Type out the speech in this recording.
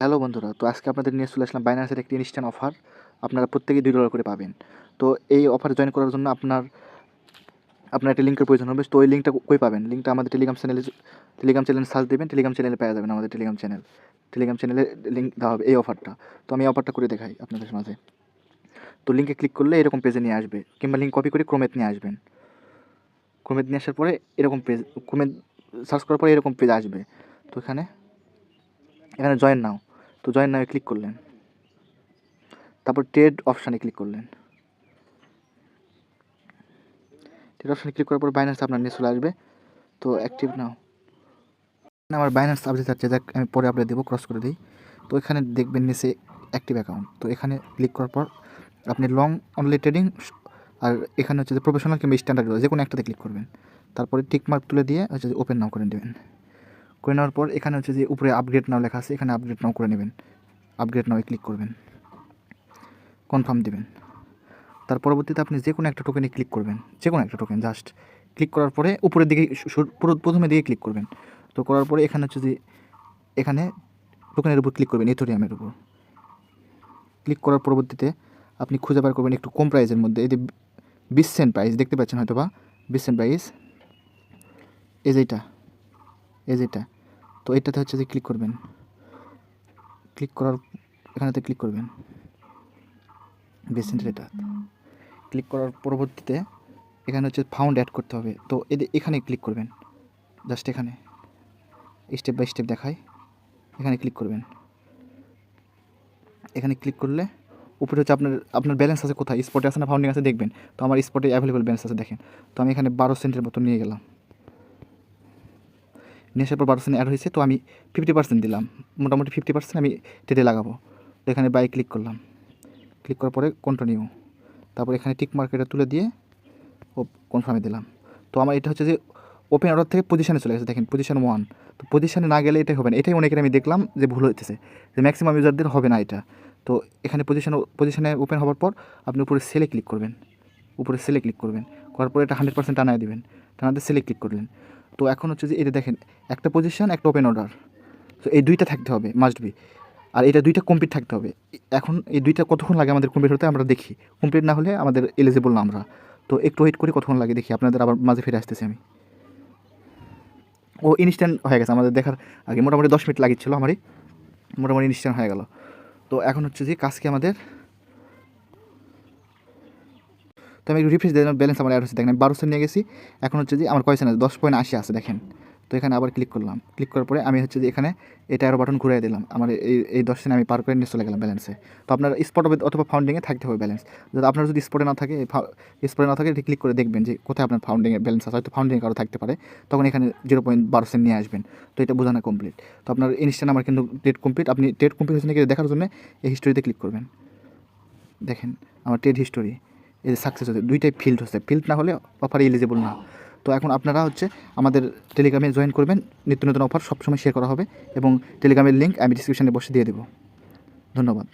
Hello বন্ধুরা, তো আজকে আপনাদের নিয়ে চলে আসলাম বাইন্যান্সের একটি ইনস্ট্যান্ট অফার। আপনারা প্রত্যেকেই $2 করে পাবেন। তো এই অফারে জয়েন করার জন্য আপনার একটা লিঙ্কের প্রয়োজন হবে। তো ওই লিঙ্কটা কই পাবেন? লিঙ্কটা আমাদের টেলিগ্রাম চ্যানেলে সার্চ দেবেন, টেলিগ্রাম চ্যানেলে পেয়ে যাবেন আমাদের টেলিগ্রাম চ্যানেলে লিঙ্ক দেওয়া হবে এই অফারটা। তো আমি এই অফারটা করে দেখাই আপনাদের মাঝে। তো লিঙ্কে ক্লিক করলে এরকম পেজে নিয়ে আসবে, কিংবা লিঙ্ক কপি করে ক্রোমেতে নিয়ে আসবেন। ক্রোমেতে নিয়ে আসার পরে এরকম পেজ, ক্রোমে সার্চ করার পরে এরকম পেজ আসবে। তো এখানে জয়েন নাও। তো জয়েন নাও ক্লিক করলেন, তারপর ট্রেড অপশানে ক্লিক করলেন। ট্রেড অপশানে ক্লিক করার পর বাইন্যান্স আপনার নিয়ে চলে আসবে। তো অ্যাক্টিভ নাও, আমার বাইন্যান্স আপডেট চাচ্ছে, যাক আমি পরে আপডেট দেবো, ক্রস করে দিই। তো এখানে দেখবেন নিচে অ্যাক্টিভ অ্যাকাউন্ট। তো এখানে ক্লিক করার পর আপনি লং অনলি ট্রেডিং আর এখানে হচ্ছে যে প্রফেশনাল কিংবা স্ট্যান্ডার্ড যে কোনো একটাতে ক্লিক করবেন। তারপরে টিক মার্ক তুলে দিয়ে হচ্ছে যে ওপেন নাও করে নেবেন। করে নেওয়ার পর এখানে হচ্ছে যে উপরে আপগ্রেড নাও লেখা আছে, এখানে আপগ্রেড নাও করে নেবেন। আপগ্রেড নাও ক্লিক করবেন, কনফার্ম দেবেন। তার পরবর্তীতে আপনি যে কোনো একটা টোকেনে ক্লিক করবেন, যে কোনো একটা টোকেন জাস্ট ক্লিক করার পরে উপরের দিকে প্রথমে দিকে ক্লিক করবেন। তো করার পরে এখানে হচ্ছে যে এখানে টোকেনের উপর ক্লিক করবেন, ইথেরিয়ামের উপর ক্লিক করার পরবর্তীতে আপনি খুঁজে বার করবেন একটু কম প্রাইসের মধ্যে। এই যে 20 সেন্ট প্রাইস দেখতে পাচ্ছেন হয়তো বা 20 সেন্ট প্রাইস, এই যেটা। তো এটাতে হচ্ছে যে ক্লিক করবেন, ক্লিক করার এখানেতে ক্লিক করবেন 20 সেন্টের এটা। ক্লিক করার পরবর্তীতে এখানে হচ্ছে ফাউন্ড অ্যাড করতে হবে। তো এখানে ক্লিক করবেন, জাস্ট এখানে স্টেপ বাই স্টেপ দেখায়, এখানে ক্লিক করবেন। এখানে ক্লিক করলে উপরে হচ্ছে আপনার ব্যালেন্স আছে কোথায়, স্পটে আছে না ফাউন্ডিং আছে দেখবেন। তো আমার স্পটে অ্যাভেলেবল ব্যালেন্স আছে দেখেন। তো আমি এখানে 12 সেন্টের মতো নিয়ে গেলাম, নিয়ে আসার পর 12 সেন্ট অ্যাড হয়েছে। তো আমি 50% দিলাম, মোটামুটি 50% আমি ট্রেডে লাগাবো। তো এখানে বাই ক্লিক করলাম, ক্লিক করার পরে কন্টিনিউ, তারপর এখানে টিক মার্কেটটা তুলে দিয়ে কনফার্মে দিলাম। তো আমার এটা হচ্ছে যে ওপেন অর্ডার থেকে পজিশনে চলে গেছে, দেখেন পজিশন 1। তো পজিশনে না গেলে এটাই হবে না, এটাই অনেকের আমি দেখলাম যে ভুল হইতেছে, যে ম্যাক্সিমাম ইউজারদের হবে না এটা। তো এখানে পজিশনে ওপেন হওয়ার পর আপনি উপরে সেলে ক্লিক করবেন, উপরে সেলে ক্লিক করবেন, করার পর এটা 100% টানায় দেবেন, টানাতে সেলে ক্লিক করলেন। তো এখন হচ্ছে যে এটা দেখেন একটা পজিশন একটা ওপেন অর্ডার, তো এই দুইটা থাকতে হবে মাস্ট বি, আর এটা দুইটা কমপ্লিট থাকতে হবে। এখন এই দুইটা কতক্ষণ লাগে আমাদের কমপ্লিট হতে আমরা দেখি, কমপ্লিট না হলে আমাদের এলিজিবল না আমরা। তো একটু ওয়েট করি কতক্ষণ লাগে দেখি, আপনাদের আবার মাঝে ফিরে আসতেছি আমি। ও ইনস্ট্যান্ট হয়ে গেছে আমাদের দেখার আগে, মোটামুটি 10 মিনিট লাগিয়েছিল আমারই, মোটামুটি ইনস্ট্যান্ট হয়ে গেল। তো এখন হচ্ছে যে কাজকে আমাদের, তো আমি একটু রিফ্রেশ দিলাম, ব্যালেন্স আমার অ্যাড হচ্ছে দেখেন, আমি 12 সেন্ট নিয়ে গেছি। এখন হচ্ছে যে আমার কয় সেন্ট আছে, 10.80 আছে দেখেন। তো এখানে আবার ক্লিক করলাম, ক্লিক করার পরে আমি হচ্ছে যে এখানে এটা আরও বাটন ঘুরিয়ে দিলাম, আমার এই 10 সেন্ট আমি পার করে নিয়ে চলে গেলাম ব্যালেন্সে। তো আপনার স্পট অথবা ফাউন্ডিংয়ে থাকতে হবে ব্যালেন্স। যদি আপনার যদি স্পটে না থাকে, এটি ক্লিক করে দেখবেন যে কোথায় আপনার ফাউন্ডিংয়ে ব্যালেন্স আছে, হয়তো ফাউন্ডিংয়ে কারো থাকতে পারে, তখন এখানে 0.12 সেন্ট নিয়ে আসবেন। তো এটা বোঝানো কমপ্লিট। তো আপনার ইনস্ট্যান্ট আমার কিন্তু ট্রেড কমপ্লিট। আপনি ট্রেড কমপ্লিট হচ্ছে নাকি দেখার জন্য এই হিস্টোরিতে ক্লিক করবেন, দেখেন আমার ট্রেড হিস্টোরি এই যে সাকসেস হচ্ছে, দুইটাই ফিল্ড হচ্ছে, ফিল্ড না হলে অফারে এলিজিবল না। তো এখন আপনারা হচ্ছে আমাদের টেলিগ্রামে জয়েন করবেন, নিত্য নতুন অফার সবসময় শেয়ার করা হবে, এবং টেলিগ্রামের লিঙ্ক আমি ডিসক্রিপশানে বসে দিয়ে দেবো। ধন্যবাদ।